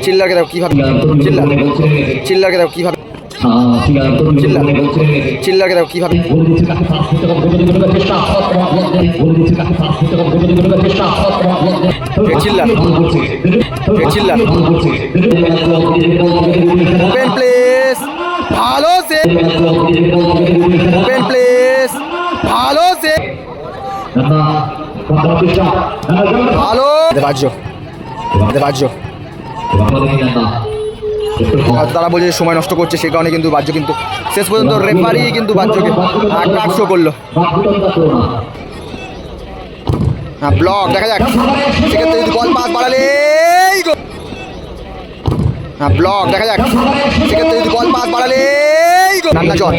চিল্লারকে দেখো কিভাবে চিল্লারকে দেখো কিভাবে চিল্লারকে দেখো কিভাবে চিল্লার ওপেন প্লেস ভালো সে ওপেন প্লেস ভালো সে ভালো বাহ্য তারা বলছে সময় নষ্ট করছে, সে কারণে কিন্তু বাহ্য কিন্তু শেষ পর্যন্ত রেফারি কিন্তু বাহ্যকে কাট শো করলো। হ্যাঁ ব্লক দেখা যাক, সেক্ষেত্রে যদি বল পাস বাড়ালে হ্যাঁ ব্লক দেখা যাক, সেক্ষেত্রে যদি বল পাস বাড়ালে নান্না জন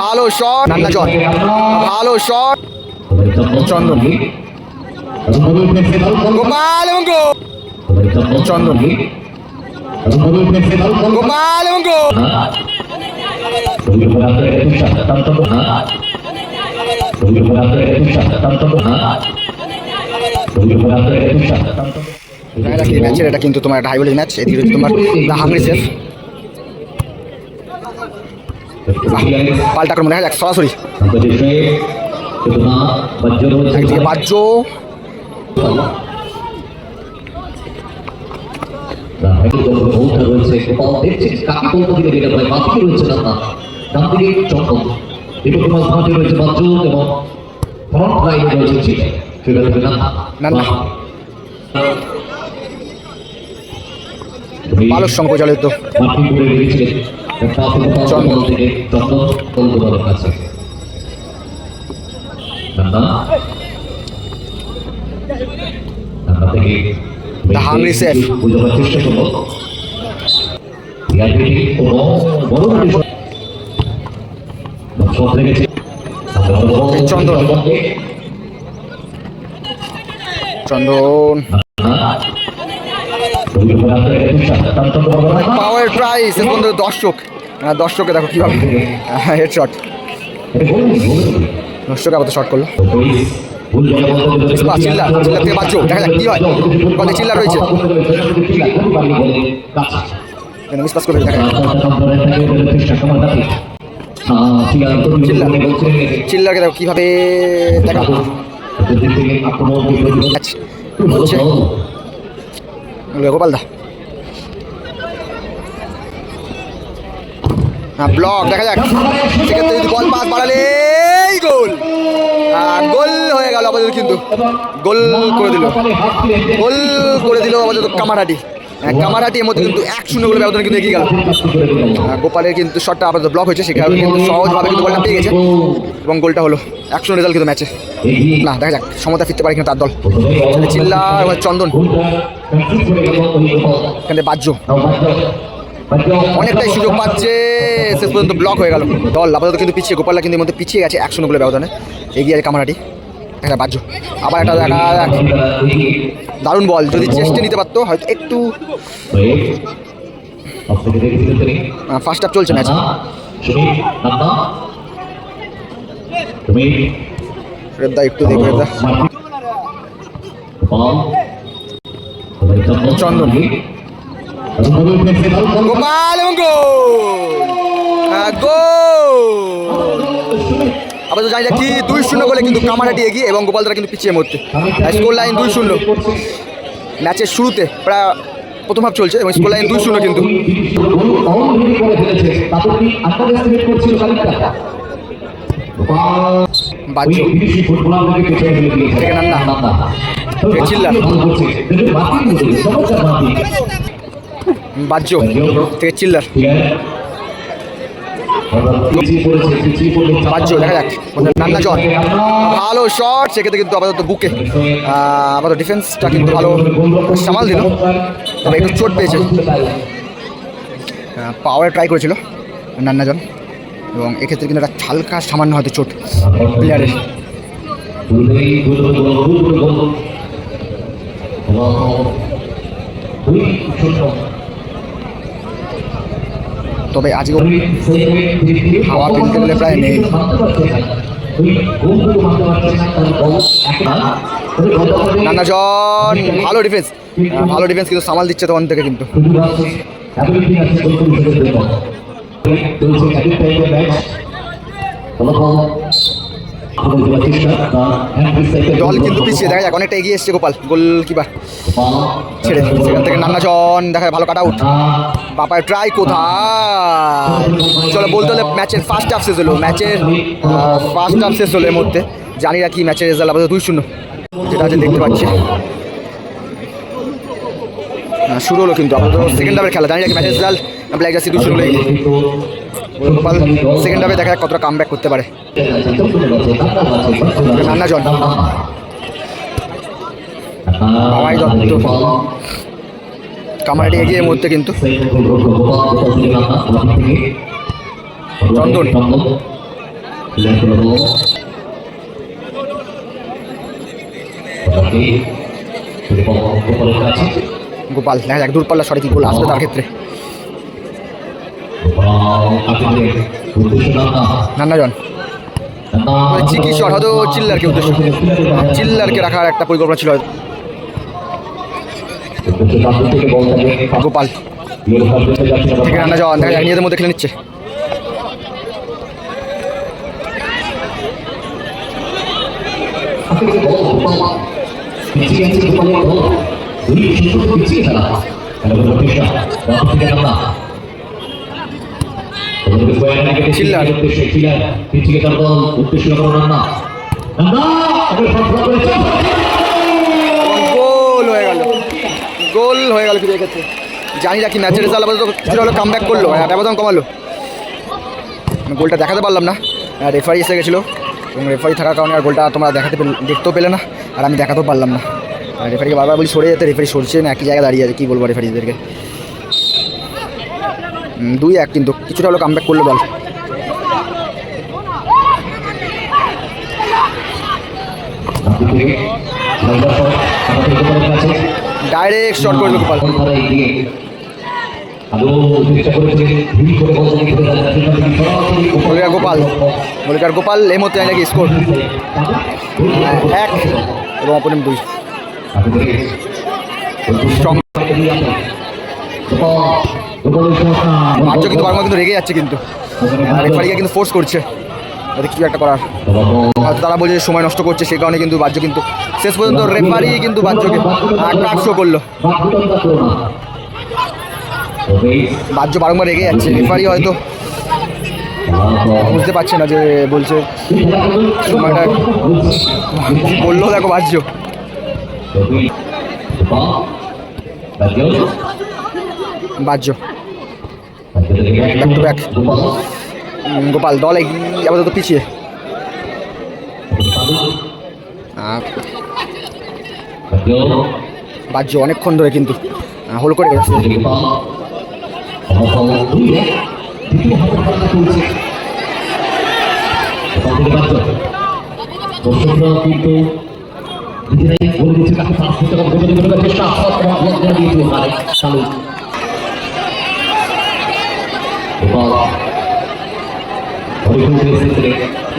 ভালো শট, নান্না জন ভালো শট, চন্দন গোপাল এবং চন্দন গোপাল এবং ম্যাচের এটা কিন্তু তোমার একটা হাই ভোল্টেজ ম্যাচ। এদিকে তোমার দ্য হাংরি সেফ পাল্টা আক্রমণ দেখা যাক সরাসরি একদিকে বাহ্য বালক সংকোচালিত The Hungry Chef Chandan Chandan power price বন্ধু দর্শকে দেখো কিভাবে হেডশট, দর্শক আবার শট করলো। চিল্লার থেকে বাচ্চ দেখা যাক কি হয়, কত চিল্লার রয়েছে মিসপাস করে দেখা চিল্লারকে দেখো কিভাবে দেখা গোপাল দা হ্যাঁ ব্লক দেখা যাক, সেক্ষেত্রে যদি বল পাস বাড়ালে গোল গোল হয়ে গেল আপাতত, কিন্তু গোল করে দিল আপাতত কামারহাটি এর মধ্যে কিন্তু 1-0 গোলের ব্যবধানে কিন্তু এগিয়ে গেল। গোপালের কিন্তু শটটা আপাতত ব্লক হয়েছে, সেখানে কিন্তু সহজভাবে কিন্তু বলটা পেয়ে গেছে এবং গোলটা হলো 1-0 রেজাল্ট কিন্তু ম্যাচে। না দেখা যাক সমতা ফিরতে পারে কিনা তার দল। চিল্লার চন্দন এখানে বাহ্য অনেকটাই সুযোগ পাচ্ছে, শেষ পর্যন্ত ব্লক হয়ে গেল দল আপাতত কিন্তু পিছিয়ে, গোপালরা কিন্তু এর মধ্যে পিছিয়ে গেছে 1-0 গোলের ব্যবধানে এগিয়ে আছে কামারহাটি। একটা বাহ্য আবার একটা দেখা দারুণ বল, যদি চেষ্টা নিতে পারতো হয়তো একটু। ফার্স্ট হাফ চলছে ম্যাচ, একটু দেখো চন্দন গোপাল এবং আবার তো জানি যাক কি 2-0 গোলে কিন্তু কামারহাটি এগিয়ে এবং গোপালদারা কিন্তু পিছিয়ে মরতে। স্কোর লাইন 2-0 ম্যাচের শুরুতে প্রায় প্রথম হাফ চলছে এবং স্কোর লাইন 2-0 কিন্তু বাহ্য থেকে নান্না চিল্লার বাহ্য থেকে চিল্লার বাহ্য দেখা যাক নান্না জন ভালো শট, সেক্ষেত্রে কিন্তু আপাতত বুকে আপাতত ডিফেন্সটা কিন্তু ভালো সামাল দিল, তবে একটু চোট পেয়েছে। পাওয়ার ট্রাই করেছিল নান্না জন এবং এক্ষেত্রে কিন্তু একটা হালকা সামান্য হয়তো চোট প্লেয়ারের। তবে আজকে হাওয়া ফেলতে গেলে প্রায় নেই। নান্না জন ভালো ডিফেন্স, ভালো ডিফেন্স কিন্তু সামাল দিচ্ছে তখন থেকে কিন্তু। দল কিন্তু পিছিয়ে, দেখা যাক অনেকটা এগিয়ে এসছে গোপাল গোলকিপার ছেড়ে, সেখান থেকে নান্না জন দেখা ভালো কাট আউট। বাপায় ট্রাই কোথায়, চলো বলতে হলে ম্যাচের ফার্স্ট হাফ শেষ হলো, ম্যাচের ফার্স্ট হাফ শেষ হলো। এর মধ্যে জানি না কি ম্যাচের রেজাল্ট আপাতত 2-0 যেটা আছে দেখতে পাচ্ছি। শুরু হলো কিন্তু আপাতত সেকেন্ড হাফের খেলা, জানি না কি ম্যাচের রেজাল্ট ব্ল্যাক জার্সি 2-0 হলো। গোপাল সেকেন্ড হাফে দেখা যাক কতটা কাম ব্যাক করতে পারে। নান্না জন আমায় দত্ত কামারাটি এগিয়ে এর মধ্যে কিন্তু চন্দন গোপাল দেখা যাক দূরপাল্লা শটে কি গোল আসবে তার ক্ষেত্রে। নান্না জন চিকি শট, হয়তো চিল্লারকে উদ্দেশ্য, চিল্লারকে রাখার একটা পরিকল্পনা ছিল হয়তো। গোপাল থেকে নান্না জন দেখা যাক নিজেদের মধ্যে খেলে নিচ্ছে। চিল্লার গোল হয়ে গেল, গোল হয়ে গেল। কি দেখেছে জানি না কি ম্যাচের রেজাল্ট আপাতত কিছুটা হলো কাম ব্যাক করলো, ব্যবধান কমালো। গোলটা দেখাতে পারলাম না, রেফারি এসে গেছিলো এবং রেফারি থাকার কারণে আর গোলটা তোমরা দেখতেও পেলে না, আর আমি দেখাতেও পারলাম না। রেফারিকে বারবার বলি সরে যেতে, রেফারি সরছে না, একই জায়গায় দাঁড়িয়ে আছে। কী বলবো রেফারিদেরকে। 2-1 কিন্তু কিছুটা হলো কাম ব্যাক করলো দল। ডাইরেক্ট শট করলো গোপাল। গোলকার গোপাল এই মধ্যে নাকি স্কোর 1 এবং অপোনেন্ট 2। বাচ্চা কিন্তু বারবার কিন্তু রেগে যাচ্ছে কিন্তু, রেফারিকে কিন্তু ফোর্স করছে ওদের কিছু একটা করার, হয়তো তারা বলছে সময় নষ্ট করছে, সেই কারণে কিন্তু বাচ্চা কিন্তু শেষ পর্যন্ত রেফারি কিন্তু বাচ্চাকে কাট শো করলো। বাচ্চা বারংবার রেগে যাচ্ছে, রেফারি হয়তো বুঝতে পারছে না যে বলছে সময়টা বললো। দেখো বাচ্চ বাহ্য ব্যাক টু ব্যাক। গোপাল দল আপাতত পিছিয়ে। বাহ্য অনেকক্ষণ ধরে কিন্তু হোল করে গেছে।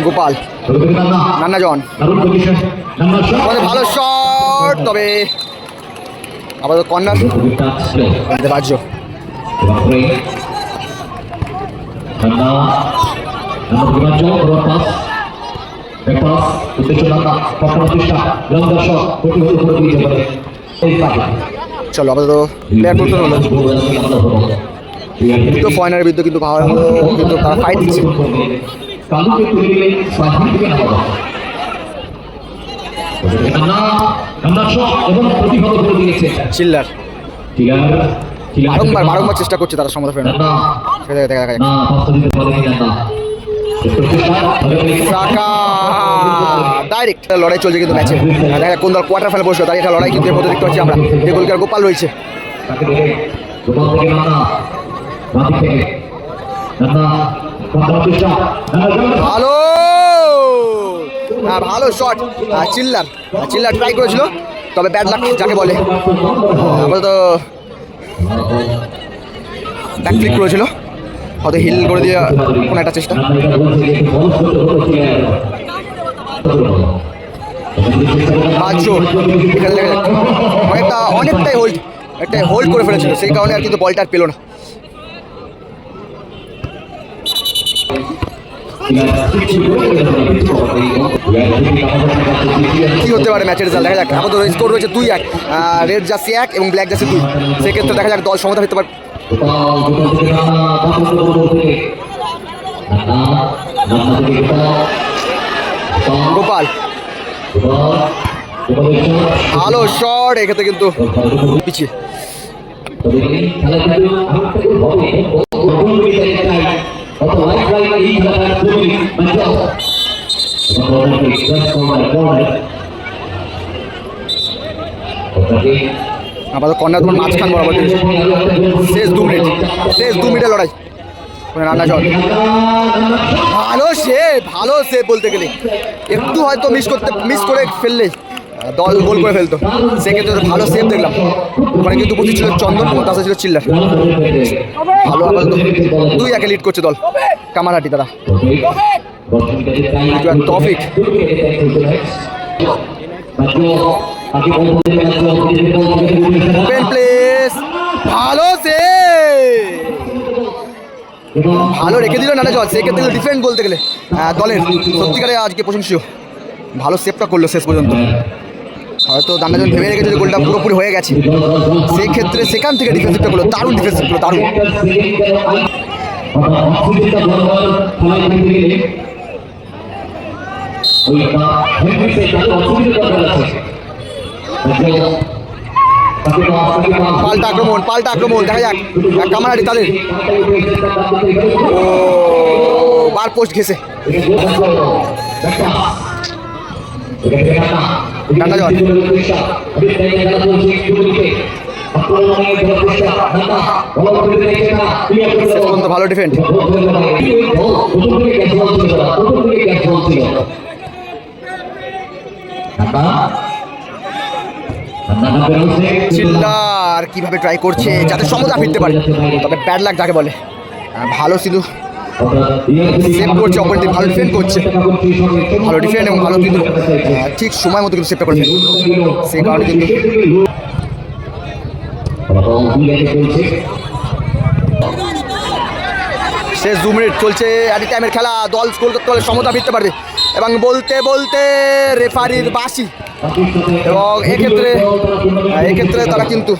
গোপাল নান্না জন ভালো শট, তবে আপাতত কর্নার বাহ্য। চলো আপাতত প্লেয়ার পরিবর্তন হলো, দুটো ফয়নারের বিরুদ্ধে কিন্তু ভালো কিন্তু তারা ফাইট দিচ্ছে। চিল্লার বারংবার চেষ্টা করছে তারা সমতা ফেরানোর, সেটা দেখা যায়। ডাইরেক্ট লড়াই চলছে কিন্তু ম্যাচে, দেখা কোন দল কোয়ার্টার ফাইনালে বসলো তাই একটা লড়াই কিন্তু এর মধ্যে দেখতে পাচ্ছি আমরা। যে গোলকার গোপাল রয়েছে, ভালো ভালো শট। চিল্লার ট্রাই করেছিল, তবে ব্যাড লাক যাকে বলে, আপাতত ব্যাক ফ্লিক করেছিল, হয়তো হিল করে দিয়ে কোনো একটা চেষ্টা। 5 এখানে দেখা যাচ্ছে অনেকটাই হোল্ড করে ফেলেছিল, সেই কারণে আর কিন্তু বলটা আর পেলো না। কি হতে পারে ম্যাচের রেজাল্ট দেখা যাক। আমাদের স্কোর রয়েছে 2-1, রেড জার্সি 1 এবং ব্ল্যাক জার্সি 2। সেক্ষেত্রে দেখা যাক দল সমতা ফিরতে পারে। গোপাল ভালো শট, এক্ষেত্রে কিন্তু পিছিয়ে। আপাতত কর্নার তোমার মাঝখান বরাবর শেষ 2 মিনিটের লড়াই। রান্না জল ভালো সেভ বলতে গেলে একটু হয়তো মিস করে ফেললে দল গোল করে ফেলতো, সেক্ষেত্রে ভালো সেভ দেখলাম। ওখানে কিন্তু উপস্থিত ছিল চন্দন এবং তাছাড়া ছিল চিল্লার। ভালো আপাতত 2-1 লিড করছে দল কামারহাটি। তারা টপিক ভালো রেখে দিল নানা জল। সেক্ষেত্রে ডিফেন্ড বলতে গেলে দলের সত্যিকারে আজকে প্রশংসীয়, ভালো সেভটা করলো শেষ পর্যন্ত। হয়তো দান্নাজন ভেবে রেখেছে যে গোলটা পুরোপুরি হয়ে গেছে, সেই ক্ষেত্রে সেখান থেকে ডিফেন্সিভটা করলো, দারুণ ডিফেন্সিভ করলো, দারুণ। পাল্টা আক্রমণ দেখা যাক কামারহাটি তাদের। ও বার পোস্ট ঘেসে ডান্ডা জল। ভালো ডিফেন্ড। চিল্লার কিভাবে ট্রাই করছে যাতে সমতা ফিরতে পারে, তবে ব্যাড লাক যাকে বলে। ভালো শুধু সেভ করছে, অপরদিকে ভালো ডিফেন্ড করছে, ভালো ডিফেন্ড এবং ভালো কিন্তু ঠিক সময় মতো কিন্তু সেভটা করে ফেলে, সেই কারণে কিন্তু শেষ 2 মিনিট চলছে অ্যাডি টাইমের খেলা। দল স্কোর করতে হলে সমতা ফিরতে পারবে এবং বলতে বলতে রেফারির বাঁশি। এবং এক্ষেত্রে তারা কিন্তু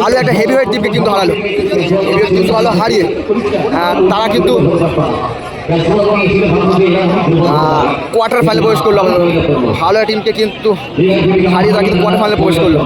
ভালো একটা হেভিওয়েট টিমকে কিন্তু হারালো। হেভিওয়েট কিন্তু ভালো হারিয়ে তারা কিন্তু কোয়ার্টার ফাইনালে প্রবেশ করলো। ভালো টিমকে কিন্তু হারিয়ে তারা কিন্তু কোয়ার্টার ফাইনালে প্রবেশ করলো।